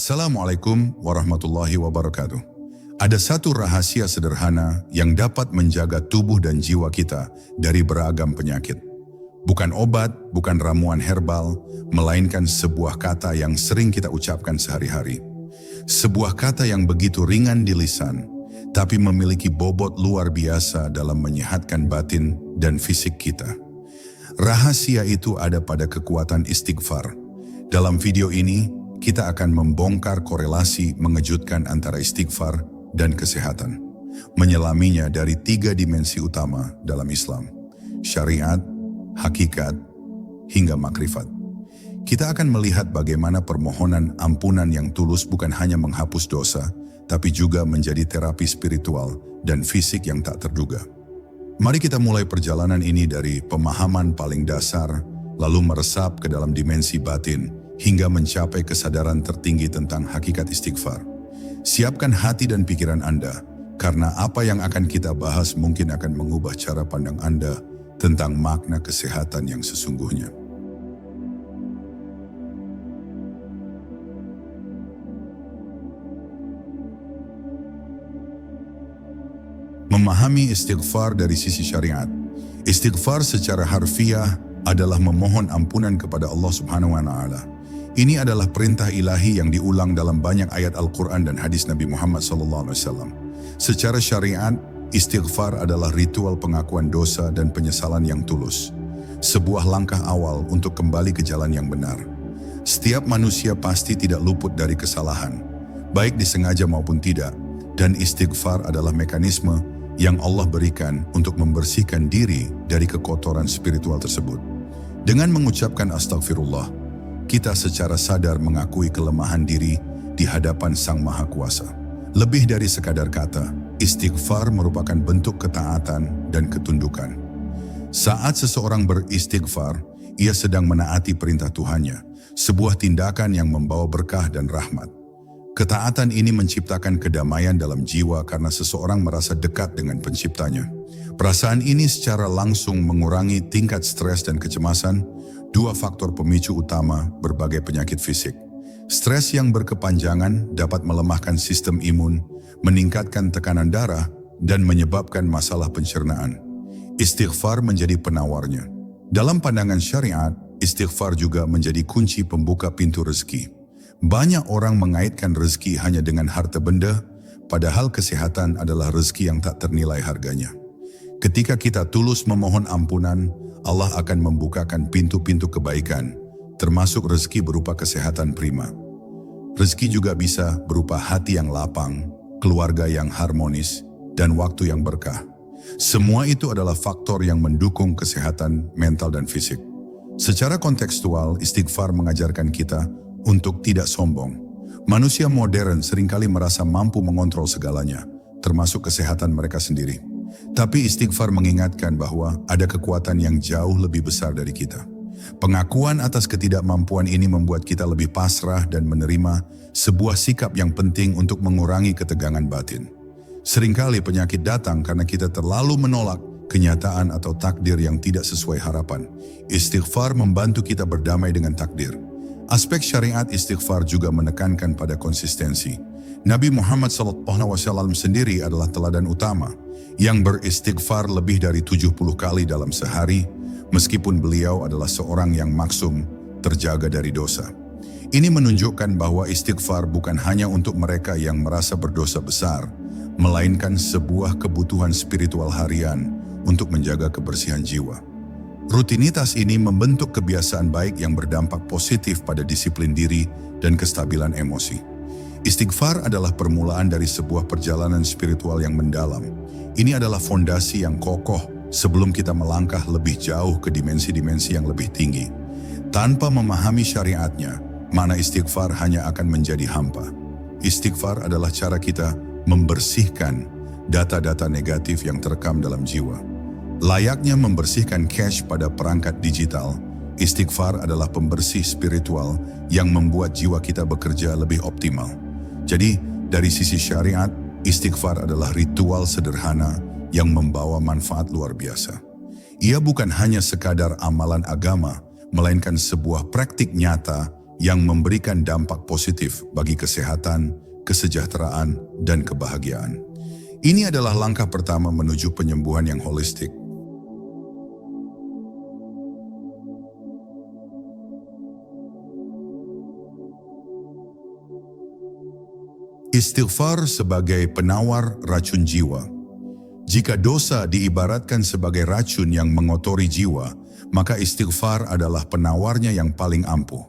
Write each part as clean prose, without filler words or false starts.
Assalamualaikum warahmatullahi wabarakatuh. Ada satu rahasia sederhana yang dapat menjaga tubuh dan jiwa kita dari beragam penyakit. Bukan obat, bukan ramuan herbal, melainkan sebuah kata yang sering kita ucapkan sehari-hari. Sebuah kata yang begitu ringan di lisan, tapi memiliki bobot luar biasa dalam menyehatkan batin dan fisik kita. Rahasia itu ada pada kekuatan istighfar. Dalam video ini, kita akan membongkar korelasi mengejutkan antara istighfar dan kesehatan. Menyelaminya dari 3 dimensi utama dalam Islam: syariat, hakikat, hingga makrifat. Kita akan melihat bagaimana permohonan ampunan yang tulus bukan hanya menghapus dosa, tapi juga menjadi terapi spiritual dan fisik yang tak terduga. Mari kita mulai perjalanan ini dari pemahaman paling dasar, lalu meresap ke dalam dimensi batin, hingga mencapai kesadaran tertinggi tentang hakikat istighfar. Siapkan hati dan pikiran Anda, karena apa yang akan kita bahas mungkin akan mengubah cara pandang Anda tentang makna kesehatan yang sesungguhnya. Memahami istighfar dari sisi syariat. Istighfar secara harfiah adalah memohon ampunan kepada Allah Subhanahu wa Ta'ala. Ini adalah perintah ilahi yang diulang dalam banyak ayat Al-Quran dan hadis Nabi Muhammad SAW. Secara syariat, istighfar adalah ritual pengakuan dosa dan penyesalan yang tulus. Sebuah langkah awal untuk kembali ke jalan yang benar. Setiap manusia pasti tidak luput dari kesalahan, baik disengaja maupun tidak, dan istighfar adalah mekanisme yang Allah berikan untuk membersihkan diri dari kekotoran spiritual tersebut. Dengan mengucapkan astagfirullah, kita secara sadar mengakui kelemahan diri di hadapan Sang Maha Kuasa. Lebih dari sekadar kata, istighfar merupakan bentuk ketaatan dan ketundukan. Saat seseorang beristighfar, ia sedang menaati perintah Tuhannya, sebuah tindakan yang membawa berkah dan rahmat. Ketaatan ini menciptakan kedamaian dalam jiwa karena seseorang merasa dekat dengan penciptanya. Perasaan ini secara langsung mengurangi tingkat stres dan kecemasan, 2 faktor pemicu utama berbagai penyakit fisik. Stres yang berkepanjangan dapat melemahkan sistem imun, meningkatkan tekanan darah, dan menyebabkan masalah pencernaan. Istighfar menjadi penawarnya. Dalam pandangan syariat, istighfar juga menjadi kunci pembuka pintu rezeki. Banyak orang mengaitkan rezeki hanya dengan harta benda, padahal kesehatan adalah rezeki yang tak ternilai harganya. Ketika kita tulus memohon ampunan, Allah akan membukakan pintu-pintu kebaikan, termasuk rezeki berupa kesehatan prima. Rezeki juga bisa berupa hati yang lapang, keluarga yang harmonis, dan waktu yang berkah. Semua itu adalah faktor yang mendukung kesehatan mental dan fisik. Secara kontekstual, istighfar mengajarkan kita untuk tidak sombong. Manusia modern seringkali merasa mampu mengontrol segalanya, termasuk kesehatan mereka sendiri. Tapi istighfar mengingatkan bahwa ada kekuatan yang jauh lebih besar dari kita. Pengakuan atas ketidakmampuan ini membuat kita lebih pasrah dan menerima sebuah sikap yang penting untuk mengurangi ketegangan batin. Seringkali penyakit datang karena kita terlalu menolak kenyataan atau takdir yang tidak sesuai harapan. Istighfar membantu kita berdamai dengan takdir. Aspek syariat istighfar juga menekankan pada konsistensi. Nabi Muhammad SAW sendiri adalah teladan utama yang beristighfar lebih dari 70 kali dalam sehari, meskipun beliau adalah seorang yang maksum, terjaga dari dosa. Ini menunjukkan bahwa istighfar bukan hanya untuk mereka yang merasa berdosa besar, melainkan sebuah kebutuhan spiritual harian untuk menjaga kebersihan jiwa. Rutinitas ini membentuk kebiasaan baik yang berdampak positif pada disiplin diri dan kestabilan emosi. Istighfar adalah permulaan dari sebuah perjalanan spiritual yang mendalam. Ini adalah fondasi yang kokoh sebelum kita melangkah lebih jauh ke dimensi-dimensi yang lebih tinggi. Tanpa memahami syariatnya, makna istighfar hanya akan menjadi hampa. Istighfar adalah cara kita membersihkan data-data negatif yang terekam dalam jiwa. Layaknya membersihkan cache pada perangkat digital, istighfar adalah pembersih spiritual yang membuat jiwa kita bekerja lebih optimal. Jadi, dari sisi syariat, istighfar adalah ritual sederhana yang membawa manfaat luar biasa. Ia bukan hanya sekadar amalan agama, melainkan sebuah praktik nyata yang memberikan dampak positif bagi kesehatan, kesejahteraan, dan kebahagiaan. Ini adalah langkah pertama menuju penyembuhan yang holistik. Istighfar sebagai penawar racun jiwa. Jika dosa diibaratkan sebagai racun yang mengotori jiwa, maka istighfar adalah penawarnya yang paling ampuh.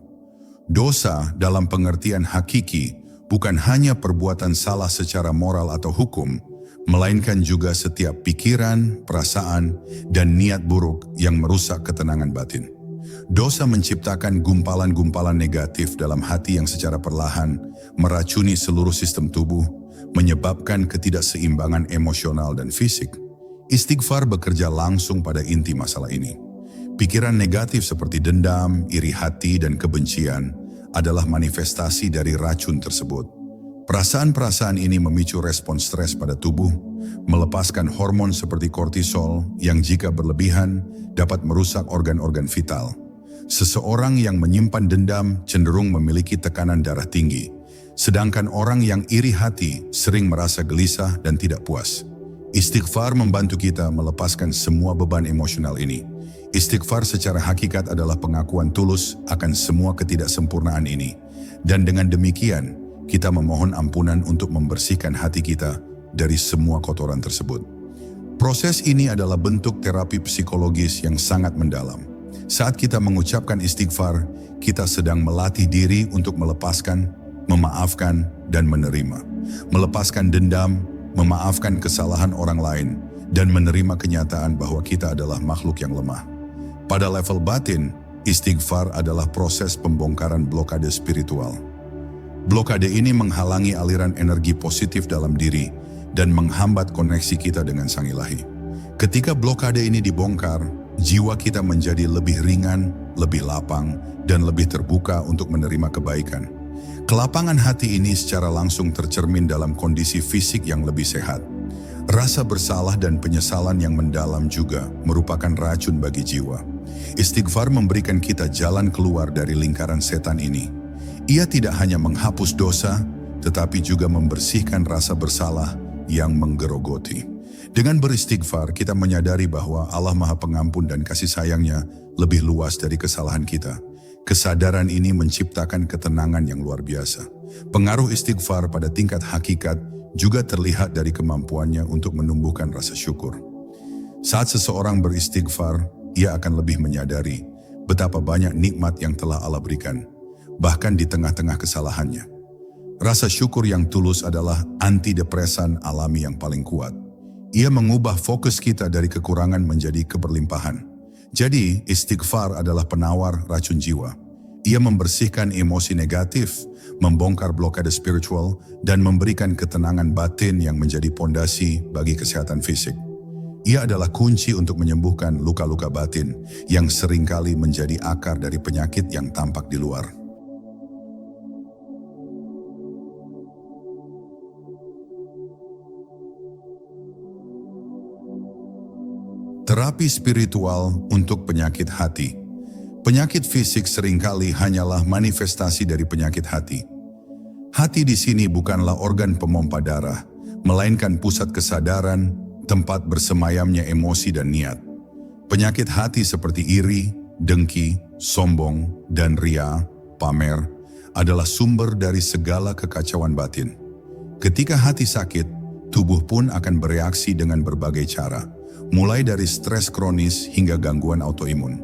Dosa dalam pengertian hakiki bukan hanya perbuatan salah secara moral atau hukum, melainkan juga setiap pikiran, perasaan, dan niat buruk yang merusak ketenangan batin. Dosa menciptakan gumpalan-gumpalan negatif dalam hati yang secara perlahan meracuni seluruh sistem tubuh, menyebabkan ketidakseimbangan emosional dan fisik. Istighfar bekerja langsung pada inti masalah ini. Pikiran negatif seperti dendam, iri hati, dan kebencian adalah manifestasi dari racun tersebut. Perasaan-perasaan ini memicu respon stres pada tubuh, melepaskan hormon seperti kortisol yang jika berlebihan dapat merusak organ-organ vital. Seseorang yang menyimpan dendam cenderung memiliki tekanan darah tinggi, sedangkan orang yang iri hati sering merasa gelisah dan tidak puas. Istighfar membantu kita melepaskan semua beban emosional ini. Istighfar secara hakikat adalah pengakuan tulus akan semua ketidaksempurnaan ini. Dan dengan demikian, kita memohon ampunan untuk membersihkan hati kita dari semua kotoran tersebut. Proses ini adalah bentuk terapi psikologis yang sangat mendalam. Saat kita mengucapkan istighfar, kita sedang melatih diri untuk melepaskan, memaafkan, dan menerima. Melepaskan dendam, memaafkan kesalahan orang lain, dan menerima kenyataan bahwa kita adalah makhluk yang lemah. Pada level batin, istighfar adalah proses pembongkaran blokade spiritual. Blokade ini menghalangi aliran energi positif dalam diri dan menghambat koneksi kita dengan Sang Ilahi. Ketika blokade ini dibongkar, jiwa kita menjadi lebih ringan, lebih lapang, dan lebih terbuka untuk menerima kebaikan. Kelapangan hati ini secara langsung tercermin dalam kondisi fisik yang lebih sehat. Rasa bersalah dan penyesalan yang mendalam juga merupakan racun bagi jiwa. Istighfar memberikan kita jalan keluar dari lingkaran setan ini. Ia tidak hanya menghapus dosa, tetapi juga membersihkan rasa bersalah yang menggerogoti. Dengan beristighfar, kita menyadari bahwa Allah Maha Pengampun dan kasih sayangnya lebih luas dari kesalahan kita. Kesadaran ini menciptakan ketenangan yang luar biasa. Pengaruh istighfar pada tingkat hakikat juga terlihat dari kemampuannya untuk menumbuhkan rasa syukur. Saat seseorang beristighfar, ia akan lebih menyadari betapa banyak nikmat yang telah Allah berikan, bahkan di tengah-tengah kesalahannya. Rasa syukur yang tulus adalah antidepresan alami yang paling kuat. Ia mengubah fokus kita dari kekurangan menjadi keberlimpahan. Jadi, istighfar adalah penawar racun jiwa. Ia membersihkan emosi negatif, membongkar blokade spiritual, dan memberikan ketenangan batin yang menjadi pondasi bagi kesehatan fisik. Ia adalah kunci untuk menyembuhkan luka-luka batin yang seringkali menjadi akar dari penyakit yang tampak di luar. Terapi spiritual untuk penyakit hati. Penyakit fisik seringkali hanyalah manifestasi dari penyakit hati. Hati di sini bukanlah organ pemompa darah, melainkan pusat kesadaran, tempat bersemayamnya emosi dan niat. Penyakit hati seperti iri, dengki, sombong, dan ria, pamer, adalah sumber dari segala kekacauan batin. Ketika hati sakit, tubuh pun akan bereaksi dengan berbagai cara, mulai dari stres kronis hingga gangguan autoimun.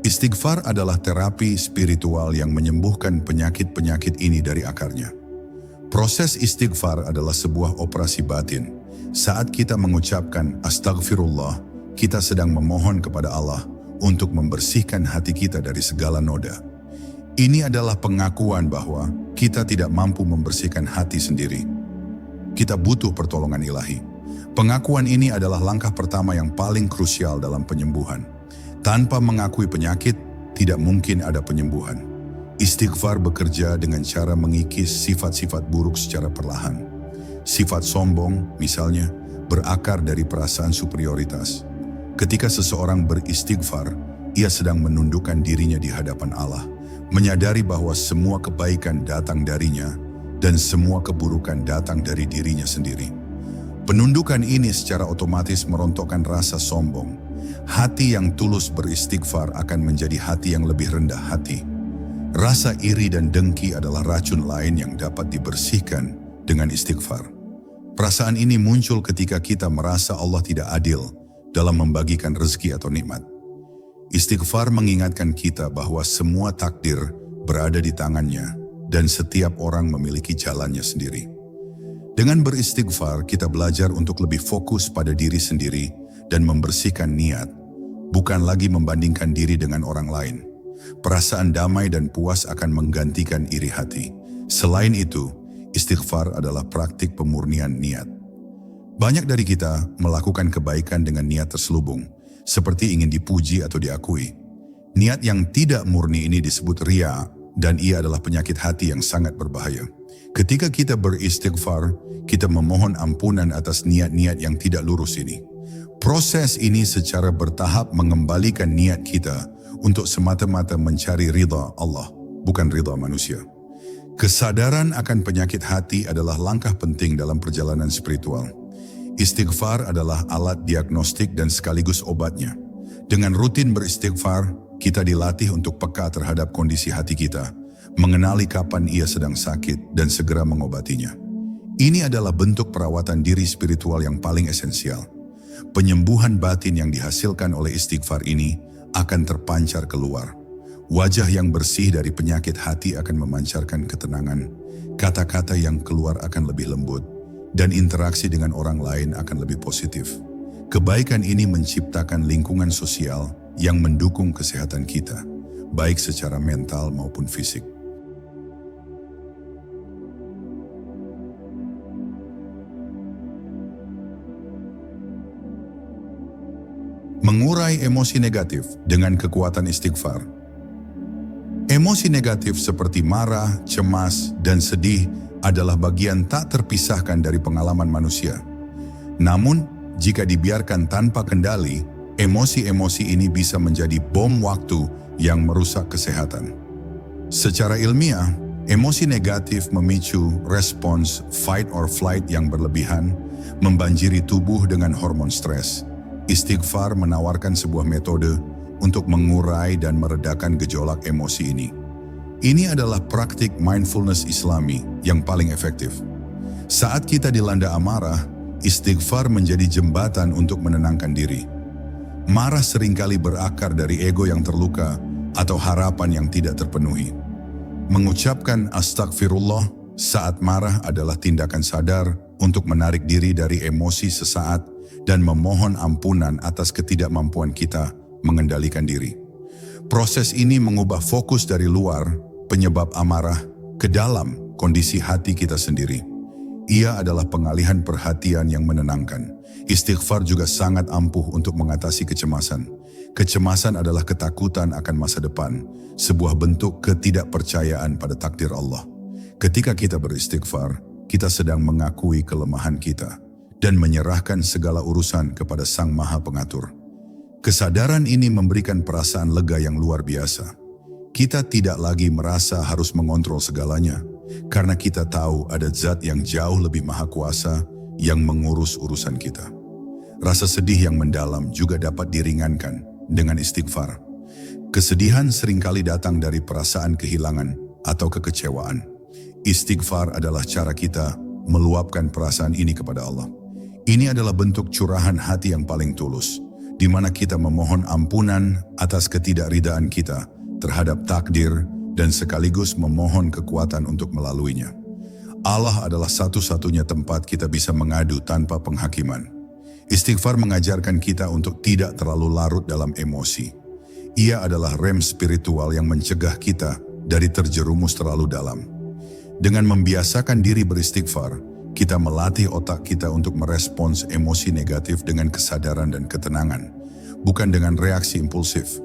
Istighfar adalah terapi spiritual yang menyembuhkan penyakit-penyakit ini dari akarnya. Proses istighfar adalah sebuah operasi batin. Saat kita mengucapkan astagfirullah, kita sedang memohon kepada Allah untuk membersihkan hati kita dari segala noda. Ini adalah pengakuan bahwa kita tidak mampu membersihkan hati sendiri. Kita butuh pertolongan ilahi. Pengakuan ini adalah langkah pertama yang paling krusial dalam penyembuhan. Tanpa mengakui penyakit, tidak mungkin ada penyembuhan. Istighfar bekerja dengan cara mengikis sifat-sifat buruk secara perlahan. Sifat sombong, misalnya, berakar dari perasaan superioritas. Ketika seseorang beristighfar, ia sedang menundukkan dirinya di hadapan Allah, menyadari bahwa semua kebaikan datang darinya dan semua keburukan datang dari dirinya sendiri. Penundukan ini secara otomatis merontokkan rasa sombong. Hati yang tulus beristighfar akan menjadi hati yang lebih rendah hati. Rasa iri dan dengki adalah racun lain yang dapat dibersihkan dengan istighfar. Perasaan ini muncul ketika kita merasa Allah tidak adil dalam membagikan rezeki atau nikmat. Istighfar mengingatkan kita bahwa semua takdir berada di tangannya dan setiap orang memiliki jalannya sendiri. Dengan beristighfar, kita belajar untuk lebih fokus pada diri sendiri dan membersihkan niat, bukan lagi membandingkan diri dengan orang lain. Perasaan damai dan puas akan menggantikan iri hati. Selain itu, istighfar adalah praktik pemurnian niat. Banyak dari kita melakukan kebaikan dengan niat terselubung, seperti ingin dipuji atau diakui. Niat yang tidak murni ini disebut riya, dan ia adalah penyakit hati yang sangat berbahaya. Ketika kita beristighfar, kita memohon ampunan atas niat-niat yang tidak lurus ini. Proses ini secara bertahap mengembalikan niat kita untuk semata-mata mencari ridha Allah, bukan ridha manusia. Kesadaran akan penyakit hati adalah langkah penting dalam perjalanan spiritual. Istighfar adalah alat diagnostik dan sekaligus obatnya. Dengan rutin beristighfar, kita dilatih untuk peka terhadap kondisi hati kita, mengenali kapan ia sedang sakit dan segera mengobatinya. Ini adalah bentuk perawatan diri spiritual yang paling esensial. Penyembuhan batin yang dihasilkan oleh istighfar ini akan terpancar keluar. Wajah yang bersih dari penyakit hati akan memancarkan ketenangan, kata-kata yang keluar akan lebih lembut, dan interaksi dengan orang lain akan lebih positif. Kebaikan ini menciptakan lingkungan sosial yang mendukung kesehatan kita, baik secara mental maupun fisik. Mengurai emosi negatif dengan kekuatan istighfar. Emosi negatif seperti marah, cemas, dan sedih adalah bagian tak terpisahkan dari pengalaman manusia. Namun, jika dibiarkan tanpa kendali, emosi-emosi ini bisa menjadi bom waktu yang merusak kesehatan. Secara ilmiah, emosi negatif memicu respons fight or flight yang berlebihan, membanjiri tubuh dengan hormon stres. Istighfar menawarkan sebuah metode untuk mengurai dan meredakan gejolak emosi ini. Ini adalah praktik mindfulness Islami yang paling efektif. Saat kita dilanda amarah, istighfar menjadi jembatan untuk menenangkan diri. Marah seringkali berakar dari ego yang terluka atau harapan yang tidak terpenuhi. Mengucapkan astagfirullah saat marah adalah tindakan sadar untuk menarik diri dari emosi sesaat dan memohon ampunan atas ketidakmampuan kita mengendalikan diri. Proses ini mengubah fokus dari luar, penyebab amarah, ke dalam kondisi hati kita sendiri. Ia adalah pengalihan perhatian yang menenangkan. Istighfar juga sangat ampuh untuk mengatasi kecemasan. Kecemasan adalah ketakutan akan masa depan, sebuah bentuk ketidakpercayaan pada takdir Allah. Ketika kita beristighfar, kita sedang mengakui kelemahan kita dan menyerahkan segala urusan kepada Sang Maha Pengatur. Kesadaran ini memberikan perasaan lega yang luar biasa. Kita tidak lagi merasa harus mengontrol segalanya, karena kita tahu ada zat yang jauh lebih maha kuasa yang mengurus urusan kita. Rasa sedih yang mendalam juga dapat diringankan dengan istighfar. Kesedihan seringkali datang dari perasaan kehilangan atau kekecewaan. Istighfar adalah cara kita meluapkan perasaan ini kepada Allah. Ini adalah bentuk curahan hati yang paling tulus, di mana kita memohon ampunan atas ketidakridaan kita terhadap takdir dan sekaligus memohon kekuatan untuk melaluinya. Allah adalah satu-satunya tempat kita bisa mengadu tanpa penghakiman. Istighfar mengajarkan kita untuk tidak terlalu larut dalam emosi. Ia adalah rem spiritual yang mencegah kita dari terjerumus terlalu dalam. Dengan membiasakan diri beristighfar, kita melatih otak kita untuk merespons emosi negatif dengan kesadaran dan ketenangan, bukan dengan reaksi impulsif.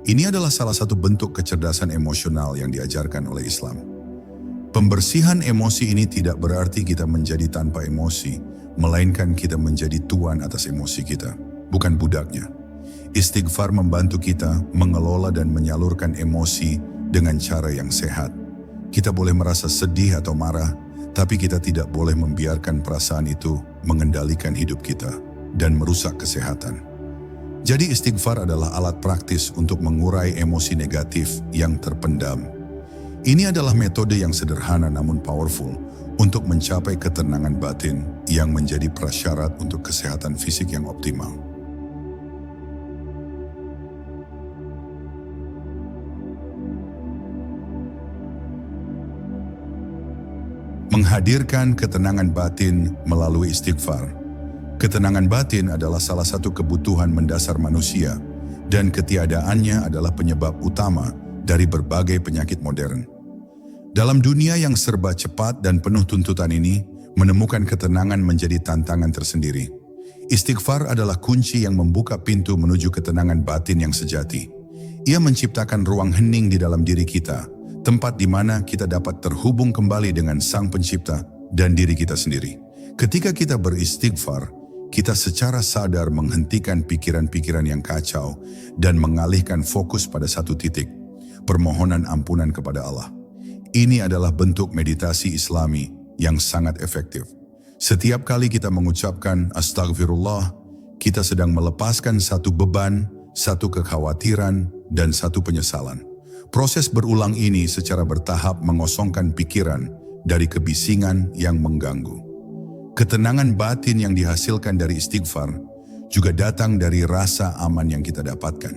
Ini adalah salah satu bentuk kecerdasan emosional yang diajarkan oleh Islam. Pembersihan emosi ini tidak berarti kita menjadi tanpa emosi, melainkan kita menjadi tuan atas emosi kita, bukan budaknya. Istighfar membantu kita mengelola dan menyalurkan emosi dengan cara yang sehat. Kita boleh merasa sedih atau marah, tapi kita tidak boleh membiarkan perasaan itu mengendalikan hidup kita dan merusak kesehatan. Jadi istighfar adalah alat praktis untuk mengurai emosi negatif yang terpendam. Ini adalah metode yang sederhana namun powerful untuk mencapai ketenangan batin yang menjadi prasyarat untuk kesehatan fisik yang optimal. Menghadirkan ketenangan batin melalui istighfar. Ketenangan batin adalah salah satu kebutuhan mendasar manusia dan ketiadaannya adalah penyebab utama dari berbagai penyakit modern. Dalam dunia yang serba cepat dan penuh tuntutan ini, menemukan ketenangan menjadi tantangan tersendiri. Istighfar adalah kunci yang membuka pintu menuju ketenangan batin yang sejati. Ia menciptakan ruang hening di dalam diri kita, tempat di mana kita dapat terhubung kembali dengan Sang Pencipta dan diri kita sendiri. Ketika kita beristighfar, kita secara sadar menghentikan pikiran-pikiran yang kacau dan mengalihkan fokus pada satu titik, permohonan ampunan kepada Allah. Ini adalah bentuk meditasi Islami yang sangat efektif. Setiap kali kita mengucapkan astagfirullah, kita sedang melepaskan satu beban, satu kekhawatiran, dan satu penyesalan. Proses berulang ini secara bertahap mengosongkan pikiran dari kebisingan yang mengganggu. Ketenangan batin yang dihasilkan dari istighfar juga datang dari rasa aman yang kita dapatkan.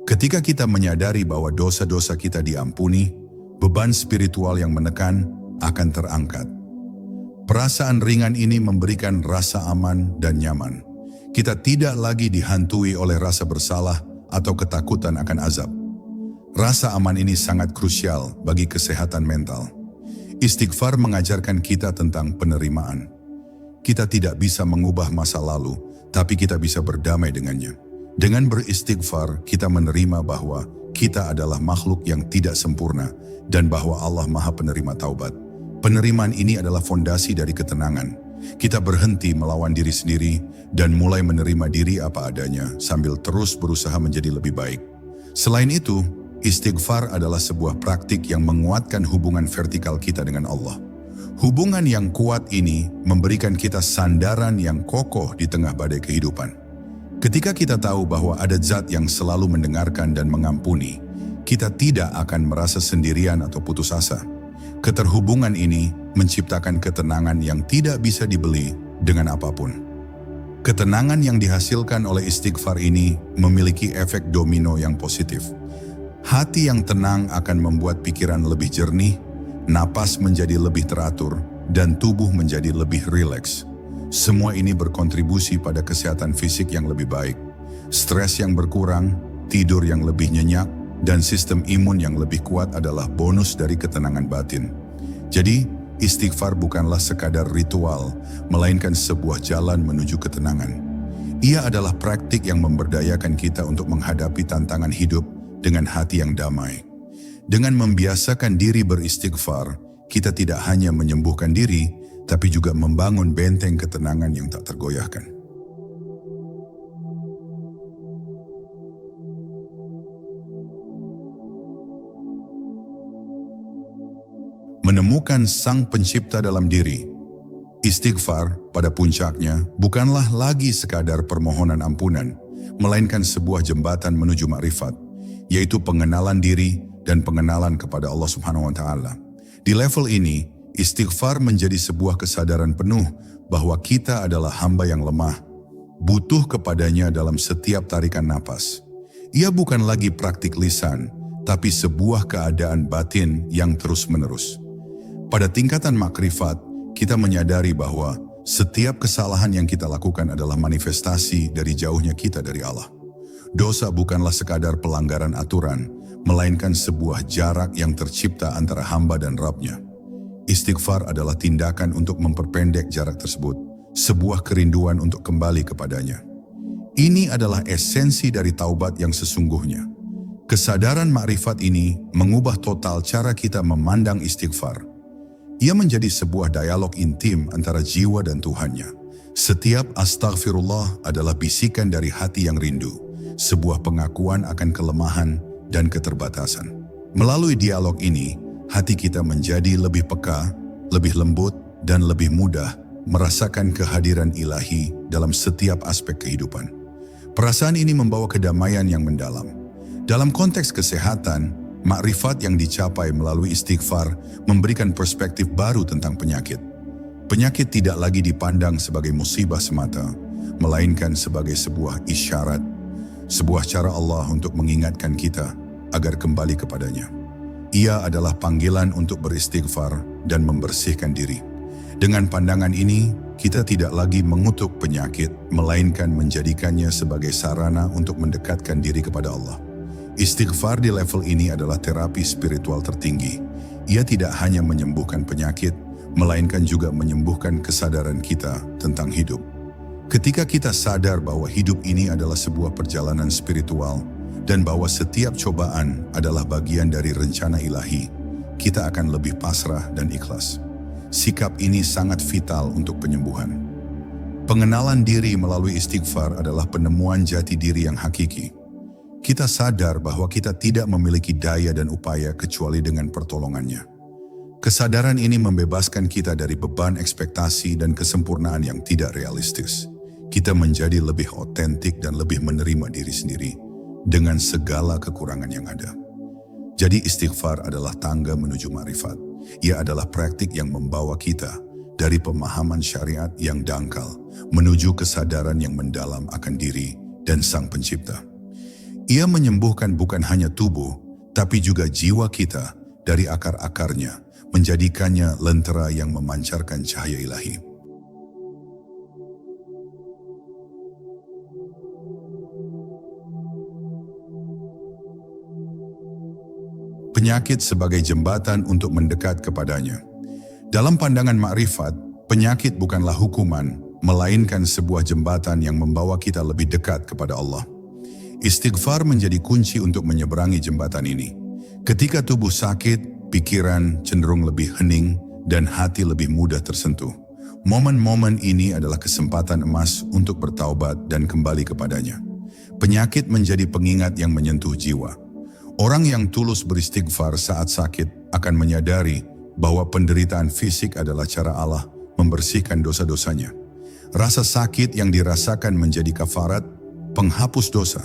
Ketika kita menyadari bahwa dosa-dosa kita diampuni, beban spiritual yang menekan akan terangkat. Perasaan ringan ini memberikan rasa aman dan nyaman. Kita tidak lagi dihantui oleh rasa bersalah atau ketakutan akan azab. Rasa aman ini sangat krusial bagi kesehatan mental. Istighfar mengajarkan kita tentang penerimaan. Kita tidak bisa mengubah masa lalu, tapi kita bisa berdamai dengannya. Dengan beristighfar, kita menerima bahwa kita adalah makhluk yang tidak sempurna dan bahwa Allah Maha Penerima Taubat. Penerimaan ini adalah fondasi dari ketenangan. Kita berhenti melawan diri sendiri dan mulai menerima diri apa adanya sambil terus berusaha menjadi lebih baik. Selain itu, istighfar adalah sebuah praktik yang menguatkan hubungan vertikal kita dengan Allah. Hubungan yang kuat ini memberikan kita sandaran yang kokoh di tengah badai kehidupan. Ketika kita tahu bahwa ada zat yang selalu mendengarkan dan mengampuni, kita tidak akan merasa sendirian atau putus asa. Keterhubungan ini menciptakan ketenangan yang tidak bisa dibeli dengan apapun. Ketenangan yang dihasilkan oleh istighfar ini memiliki efek domino yang positif. Hati yang tenang akan membuat pikiran lebih jernih, napas menjadi lebih teratur, dan tubuh menjadi lebih rileks. Semua ini berkontribusi pada kesehatan fisik yang lebih baik, stres yang berkurang, tidur yang lebih nyenyak, dan sistem imun yang lebih kuat adalah bonus dari ketenangan batin. Jadi, istighfar bukanlah sekadar ritual, melainkan sebuah jalan menuju ketenangan. Ia adalah praktik yang memberdayakan kita untuk menghadapi tantangan hidup dengan hati yang damai. Dengan membiasakan diri beristighfar, kita tidak hanya menyembuhkan diri, tapi juga membangun benteng ketenangan yang tak tergoyahkan. Menemukan Sang Pencipta dalam diri. Istighfar pada puncaknya bukanlah lagi sekadar permohonan ampunan, melainkan sebuah jembatan menuju makrifat, yaitu pengenalan diri dan pengenalan kepada Allah Subhanahu wa Ta'ala. Di level ini, istighfar menjadi sebuah kesadaran penuh bahwa kita adalah hamba yang lemah, butuh kepadanya dalam setiap tarikan napas. Ia bukan lagi praktik lisan, tapi sebuah keadaan batin yang terus-menerus. Pada tingkatan makrifat, kita menyadari bahwa setiap kesalahan yang kita lakukan adalah manifestasi dari jauhnya kita dari Allah. Dosa bukanlah sekadar pelanggaran aturan, melainkan sebuah jarak yang tercipta antara hamba dan Rabb-Nya. Istighfar adalah tindakan untuk memperpendek jarak tersebut, sebuah kerinduan untuk kembali kepadanya. Ini adalah esensi dari taubat yang sesungguhnya. Kesadaran makrifat ini mengubah total cara kita memandang istighfar. Ia menjadi sebuah dialog intim antara jiwa dan Tuhannya. Setiap astagfirullah adalah bisikan dari hati yang rindu, sebuah pengakuan akan kelemahan dan keterbatasan. Melalui dialog ini, hati kita menjadi lebih peka, lebih lembut, dan lebih mudah merasakan kehadiran ilahi dalam setiap aspek kehidupan. Perasaan ini membawa kedamaian yang mendalam. Dalam konteks kesehatan, makrifat yang dicapai melalui istighfar memberikan perspektif baru tentang penyakit. Penyakit tidak lagi dipandang sebagai musibah semata, melainkan sebagai sebuah isyarat, sebuah cara Allah untuk mengingatkan kita agar kembali kepadanya. Ia adalah panggilan untuk beristighfar dan membersihkan diri. Dengan pandangan ini, kita tidak lagi mengutuk penyakit, melainkan menjadikannya sebagai sarana untuk mendekatkan diri kepada Allah. Istighfar di level ini adalah terapi spiritual tertinggi. Ia tidak hanya menyembuhkan penyakit, melainkan juga menyembuhkan kesadaran kita tentang hidup. Ketika kita sadar bahwa hidup ini adalah sebuah perjalanan spiritual dan bahwa setiap cobaan adalah bagian dari rencana ilahi, kita akan lebih pasrah dan ikhlas. Sikap ini sangat vital untuk penyembuhan. Pengenalan diri melalui istighfar adalah penemuan jati diri yang hakiki. Kita sadar bahwa kita tidak memiliki daya dan upaya kecuali dengan pertolongannya. Kesadaran ini membebaskan kita dari beban ekspektasi dan kesempurnaan yang tidak realistis. Kita menjadi lebih otentik dan lebih menerima diri sendiri dengan segala kekurangan yang ada. Jadi istighfar adalah tangga menuju ma'rifat. Ia adalah praktik yang membawa kita dari pemahaman syariat yang dangkal menuju kesadaran yang mendalam akan diri dan Sang Pencipta. Ia menyembuhkan bukan hanya tubuh, tapi juga jiwa kita dari akar-akarnya, menjadikannya lentera yang memancarkan cahaya ilahi. Penyakit sebagai jembatan untuk mendekat kepadanya. Dalam pandangan makrifat, penyakit bukanlah hukuman, melainkan sebuah jembatan yang membawa kita lebih dekat kepada Allah. Istighfar menjadi kunci untuk menyeberangi jembatan ini. Ketika tubuh sakit, pikiran cenderung lebih hening, dan hati lebih mudah tersentuh. Momen-momen ini adalah kesempatan emas untuk bertaubat dan kembali kepadanya. Penyakit menjadi pengingat yang menyentuh jiwa. Orang yang tulus beristighfar saat sakit akan menyadari bahwa penderitaan fisik adalah cara Allah membersihkan dosa-dosanya. Rasa sakit yang dirasakan menjadi kafarat, penghapus dosa.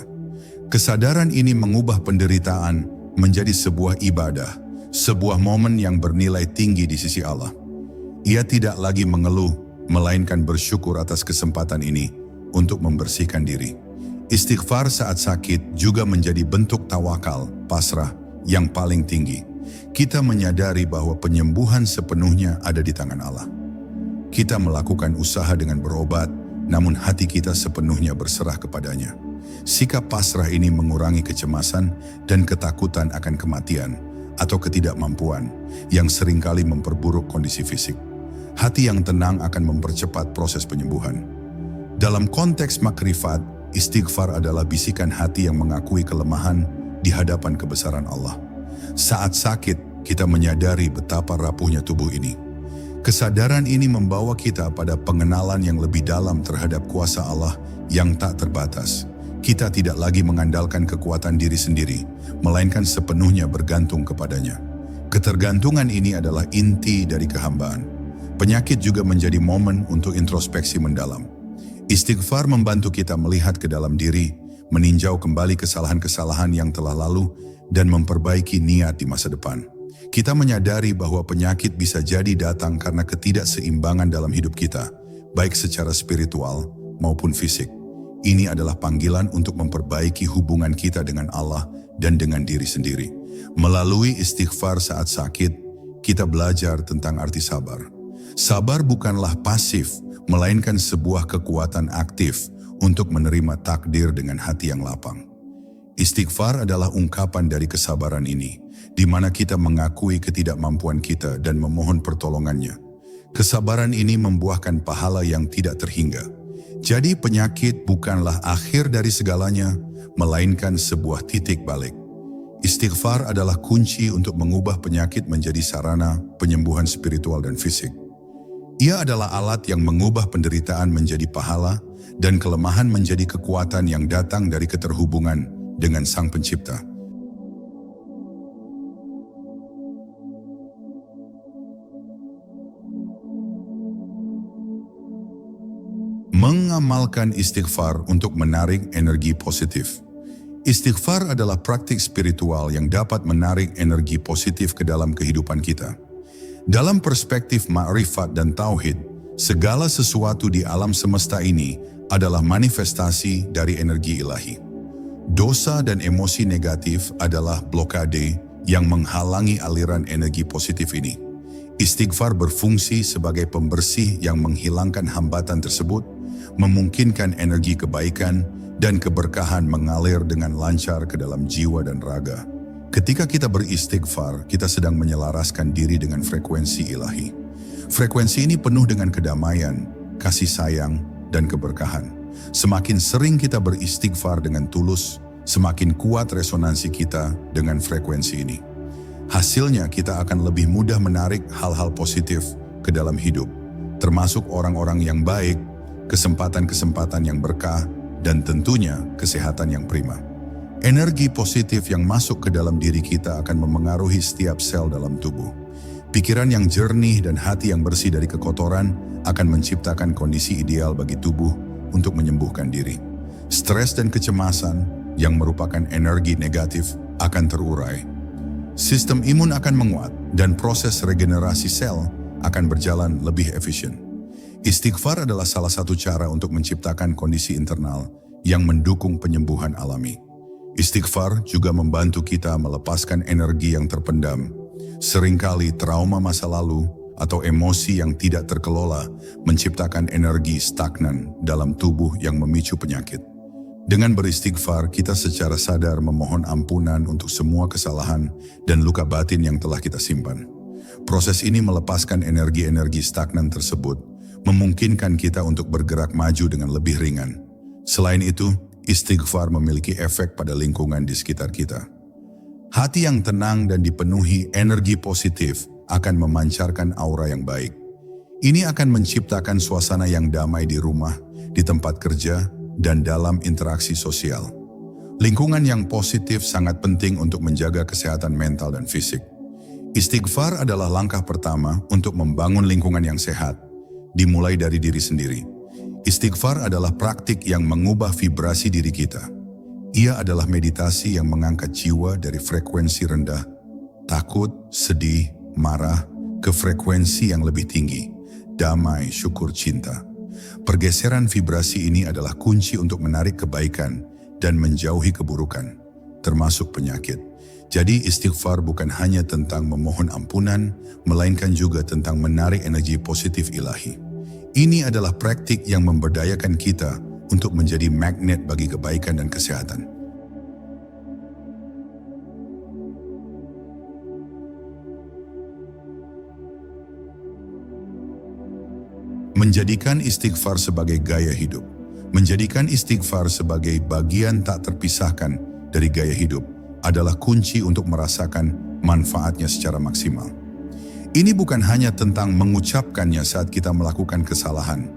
Kesadaran ini mengubah penderitaan menjadi sebuah ibadah, sebuah momen yang bernilai tinggi di sisi Allah. Ia tidak lagi mengeluh, melainkan bersyukur atas kesempatan ini untuk membersihkan diri. Istighfar saat sakit juga menjadi bentuk tawakal, pasrah yang paling tinggi. Kita menyadari bahwa penyembuhan sepenuhnya ada di tangan Allah. Kita melakukan usaha dengan berobat, namun hati kita sepenuhnya berserah kepadanya. Sikap pasrah ini mengurangi kecemasan dan ketakutan akan kematian atau ketidakmampuan yang seringkali memperburuk kondisi fisik. Hati yang tenang akan mempercepat proses penyembuhan. Dalam konteks makrifat, istighfar adalah bisikan hati yang mengakui kelemahan di hadapan kebesaran Allah. Saat sakit, kita menyadari betapa rapuhnya tubuh ini. Kesadaran ini membawa kita pada pengenalan yang lebih dalam terhadap kuasa Allah yang tak terbatas. Kita tidak lagi mengandalkan kekuatan diri sendiri, melainkan sepenuhnya bergantung kepadanya. Ketergantungan ini adalah inti dari kehambaan. Penyakit juga menjadi momen untuk introspeksi mendalam. Istighfar membantu kita melihat ke dalam diri, meninjau kembali kesalahan-kesalahan yang telah lalu, dan memperbaiki niat di masa depan. Kita menyadari bahwa penyakit bisa jadi datang karena ketidakseimbangan dalam hidup kita, baik secara spiritual maupun fisik. Ini adalah panggilan untuk memperbaiki hubungan kita dengan Allah dan dengan diri sendiri. Melalui istighfar saat sakit, kita belajar tentang arti sabar. Sabar bukanlah pasif, melainkan sebuah kekuatan aktif untuk menerima takdir dengan hati yang lapang. Istighfar adalah ungkapan dari kesabaran ini, di mana kita mengakui ketidakmampuan kita dan memohon pertolongannya. Kesabaran ini membuahkan pahala yang tidak terhingga. Jadi penyakit bukanlah akhir dari segalanya, melainkan sebuah titik balik. Istighfar adalah kunci untuk mengubah penyakit menjadi sarana penyembuhan spiritual dan fisik. Ia adalah alat yang mengubah penderitaan menjadi pahala dan kelemahan menjadi kekuatan yang datang dari keterhubungan dengan Sang Pencipta. Mengamalkan istighfar untuk menarik energi positif. Istighfar adalah praktik spiritual yang dapat menarik energi positif ke dalam kehidupan kita. Dalam perspektif ma'rifat dan tauhid, segala sesuatu di alam semesta ini adalah manifestasi dari energi ilahi. Dosa dan emosi negatif adalah blokade yang menghalangi aliran energi positif ini. Istighfar berfungsi sebagai pembersih yang menghilangkan hambatan tersebut, memungkinkan energi kebaikan dan keberkahan mengalir dengan lancar ke dalam jiwa dan raga. Ketika kita beristighfar, kita sedang menyelaraskan diri dengan frekuensi ilahi. Frekuensi ini penuh dengan kedamaian, kasih sayang, dan keberkahan. Semakin sering kita beristighfar dengan tulus, semakin kuat resonansi kita dengan frekuensi ini. Hasilnya kita akan lebih mudah menarik hal-hal positif ke dalam hidup, termasuk orang-orang yang baik, kesempatan-kesempatan yang berkah, dan tentunya kesehatan yang prima. Energi positif yang masuk ke dalam diri kita akan memengaruhi setiap sel dalam tubuh. Pikiran yang jernih dan hati yang bersih dari kekotoran akan menciptakan kondisi ideal bagi tubuh untuk menyembuhkan diri. Stres dan kecemasan yang merupakan energi negatif akan terurai. Sistem imun akan menguat dan proses regenerasi sel akan berjalan lebih efisien. Istighfar adalah salah satu cara untuk menciptakan kondisi internal yang mendukung penyembuhan alami. Istighfar juga membantu kita melepaskan energi yang terpendam. Seringkali trauma masa lalu atau emosi yang tidak terkelola menciptakan energi stagnan dalam tubuh yang memicu penyakit. Dengan beristighfar, kita secara sadar memohon ampunan untuk semua kesalahan dan luka batin yang telah kita simpan. Proses ini melepaskan energi-energi stagnan tersebut, memungkinkan kita untuk bergerak maju dengan lebih ringan. Selain itu, istighfar memiliki efek pada lingkungan di sekitar kita. Hati yang tenang dan dipenuhi energi positif akan memancarkan aura yang baik. Ini akan menciptakan suasana yang damai di rumah, di tempat kerja, dan dalam interaksi sosial. Lingkungan yang positif sangat penting untuk menjaga kesehatan mental dan fisik. Istighfar adalah langkah pertama untuk membangun lingkungan yang sehat, dimulai dari diri sendiri. Istighfar adalah praktik yang mengubah vibrasi diri kita. Ia adalah meditasi yang mengangkat jiwa dari frekuensi rendah, takut, sedih, marah, ke frekuensi yang lebih tinggi, damai, syukur, cinta. Pergeseran vibrasi ini adalah kunci untuk menarik kebaikan dan menjauhi keburukan, termasuk penyakit. Jadi istighfar bukan hanya tentang memohon ampunan, melainkan juga tentang menarik energi positif ilahi. Ini adalah praktik yang memberdayakan kita untuk menjadi magnet bagi kebaikan dan kesehatan. Menjadikan istighfar sebagai gaya hidup. Menjadikan istighfar sebagai bagian tak terpisahkan dari gaya hidup adalah kunci untuk merasakan manfaatnya secara maksimal. Ini bukan hanya tentang mengucapkannya saat kita melakukan kesalahan,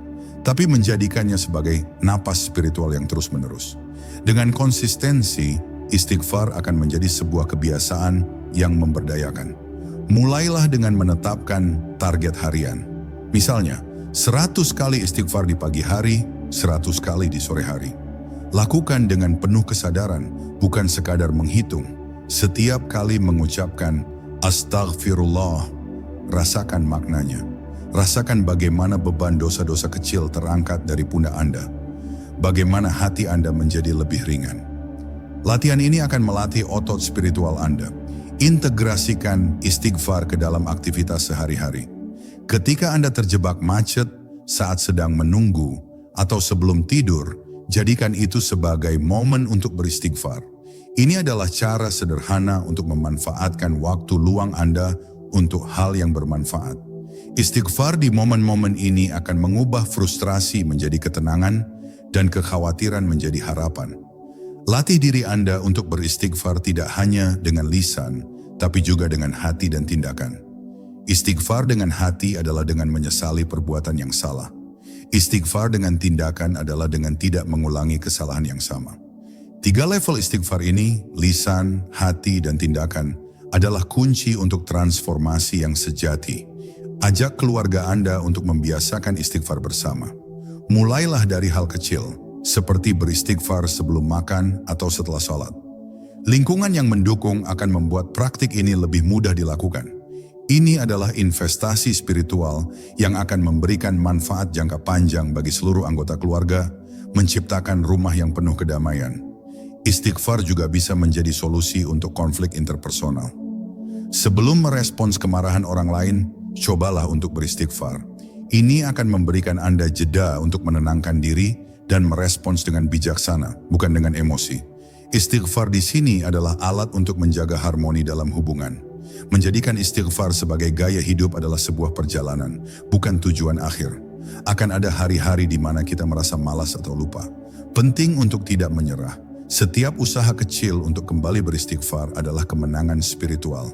tapi menjadikannya sebagai napas spiritual yang terus-menerus. Dengan konsistensi, istighfar akan menjadi sebuah kebiasaan yang memberdayakan. Mulailah dengan menetapkan target harian. Misalnya, 100 kali istighfar di pagi hari, 100 kali di sore hari. Lakukan dengan penuh kesadaran, bukan sekadar menghitung. Setiap kali mengucapkan Astaghfirullah, rasakan maknanya. Rasakan bagaimana beban dosa-dosa kecil terangkat dari pundak Anda. Bagaimana hati Anda menjadi lebih ringan. Latihan ini akan melatih otot spiritual Anda. Integrasikan istighfar ke dalam aktivitas sehari-hari. Ketika Anda terjebak macet saat sedang menunggu atau sebelum tidur, jadikan itu sebagai momen untuk beristighfar. Ini adalah cara sederhana untuk memanfaatkan waktu luang Anda untuk hal yang bermanfaat. Istighfar di momen-momen ini akan mengubah frustrasi menjadi ketenangan dan kekhawatiran menjadi harapan. Latih diri Anda untuk beristighfar tidak hanya dengan lisan, tapi juga dengan hati dan tindakan. Istighfar dengan hati adalah dengan menyesali perbuatan yang salah. Istighfar dengan tindakan adalah dengan tidak mengulangi kesalahan yang sama. 3 level istighfar ini, lisan, hati, dan tindakan, adalah kunci untuk transformasi yang sejati. Ajak keluarga Anda untuk membiasakan istighfar bersama. Mulailah dari hal kecil, seperti beristighfar sebelum makan atau setelah sholat. Lingkungan yang mendukung akan membuat praktik ini lebih mudah dilakukan. Ini adalah investasi spiritual yang akan memberikan manfaat jangka panjang bagi seluruh anggota keluarga, menciptakan rumah yang penuh kedamaian. Istighfar juga bisa menjadi solusi untuk konflik interpersonal. Sebelum merespons kemarahan orang lain, cobalah untuk beristighfar. Ini akan memberikan Anda jeda untuk menenangkan diri dan merespons dengan bijaksana, bukan dengan emosi. Istighfar di sini adalah alat untuk menjaga harmoni dalam hubungan. Menjadikan istighfar sebagai gaya hidup adalah sebuah perjalanan, bukan tujuan akhir. Akan ada hari-hari di mana kita merasa malas atau lupa. Penting untuk tidak menyerah. Setiap usaha kecil untuk kembali beristighfar adalah kemenangan spiritual.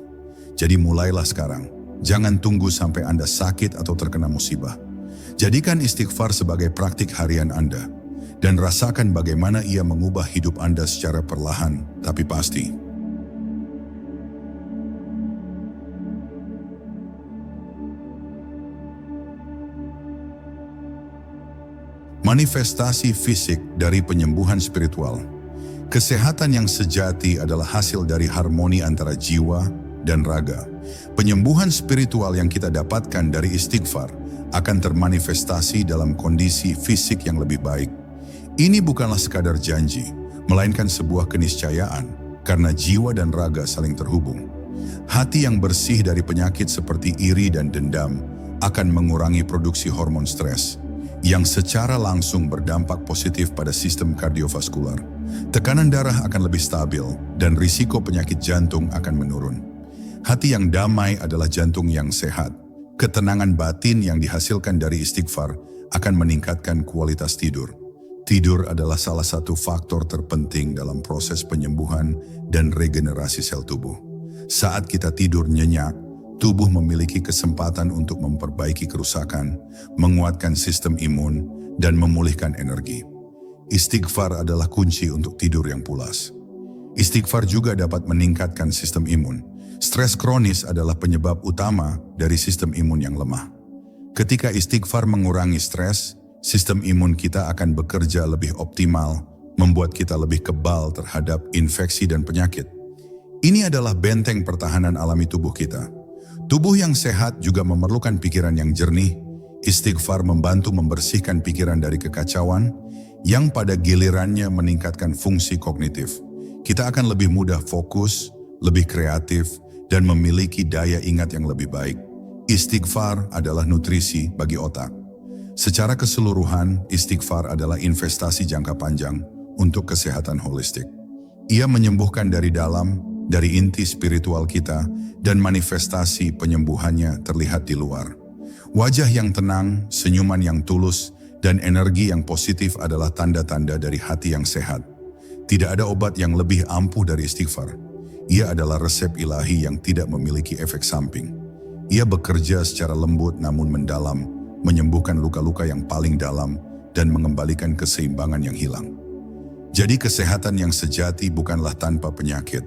Jadi mulailah sekarang. Jangan tunggu sampai Anda sakit atau terkena musibah. Jadikan istighfar sebagai praktik harian Anda. Dan rasakan bagaimana ia mengubah hidup Anda secara perlahan, tapi pasti. Manifestasi fisik dari penyembuhan spiritual. Kesehatan yang sejati adalah hasil dari harmoni antara jiwa dan raga. Penyembuhan spiritual yang kita dapatkan dari istighfar akan termanifestasi dalam kondisi fisik yang lebih baik. Ini bukanlah sekadar janji, melainkan sebuah keniscayaan karena jiwa dan raga saling terhubung. Hati yang bersih dari penyakit seperti iri dan dendam akan mengurangi produksi hormon stres yang secara langsung berdampak positif pada sistem kardiovaskular. Tekanan darah akan lebih stabil dan risiko penyakit jantung akan menurun. Hati yang damai adalah jantung yang sehat. Ketenangan batin yang dihasilkan dari istighfar akan meningkatkan kualitas tidur. Tidur adalah salah satu faktor terpenting dalam proses penyembuhan dan regenerasi sel tubuh. Saat kita tidur nyenyak, tubuh memiliki kesempatan untuk memperbaiki kerusakan, menguatkan sistem imun, dan memulihkan energi. Istighfar adalah kunci untuk tidur yang pulas. Istighfar juga dapat meningkatkan sistem imun. Stres kronis adalah penyebab utama dari sistem imun yang lemah. Ketika istighfar mengurangi stres, sistem imun kita akan bekerja lebih optimal, membuat kita lebih kebal terhadap infeksi dan penyakit. Ini adalah benteng pertahanan alami tubuh kita. Tubuh yang sehat juga memerlukan pikiran yang jernih. Istighfar membantu membersihkan pikiran dari kekacauan, yang pada gilirannya meningkatkan fungsi kognitif. Kita akan lebih mudah fokus, lebih kreatif, dan memiliki daya ingat yang lebih baik. Istighfar adalah nutrisi bagi otak. Secara keseluruhan, istighfar adalah investasi jangka panjang untuk kesehatan holistik. Ia menyembuhkan dari dalam, dari inti spiritual kita, dan manifestasi penyembuhannya terlihat di luar. Wajah yang tenang, senyuman yang tulus, dan energi yang positif adalah tanda-tanda dari hati yang sehat. Tidak ada obat yang lebih ampuh dari istighfar. Ia adalah resep ilahi yang tidak memiliki efek samping. Ia bekerja secara lembut namun mendalam, menyembuhkan luka-luka yang paling dalam dan mengembalikan keseimbangan yang hilang. Jadi kesehatan yang sejati bukanlah tanpa penyakit,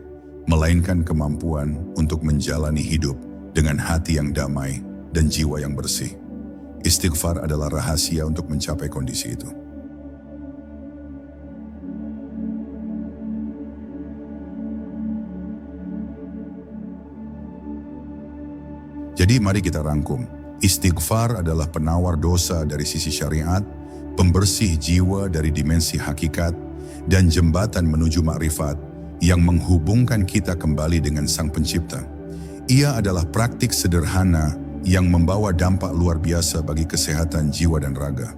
melainkan kemampuan untuk menjalani hidup dengan hati yang damai dan jiwa yang bersih. Istighfar adalah rahasia untuk mencapai kondisi itu. Jadi mari kita rangkum. Istighfar adalah penawar dosa dari sisi syariat, pembersih jiwa dari dimensi hakikat, dan jembatan menuju makrifat yang menghubungkan kita kembali dengan Sang Pencipta. Ia adalah praktik sederhana yang membawa dampak luar biasa bagi kesehatan jiwa dan raga.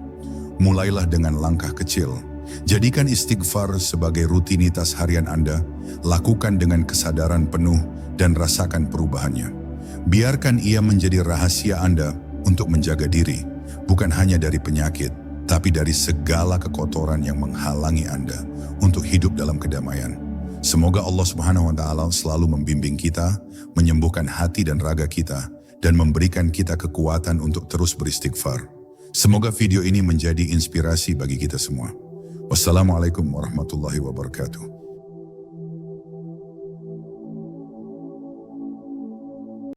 Mulailah dengan langkah kecil. Jadikan istighfar sebagai rutinitas harian Anda, lakukan dengan kesadaran penuh dan rasakan perubahannya. Biarkan ia menjadi rahasia Anda untuk menjaga diri, bukan hanya dari penyakit, tapi dari segala kekotoran yang menghalangi Anda untuk hidup dalam kedamaian. Semoga Allah Subhanahu wa Ta'ala selalu membimbing kita, menyembuhkan hati dan raga kita, dan memberikan kita kekuatan untuk terus beristighfar. Semoga video ini menjadi inspirasi bagi kita semua. Wassalamualaikum warahmatullahi wabarakatuh.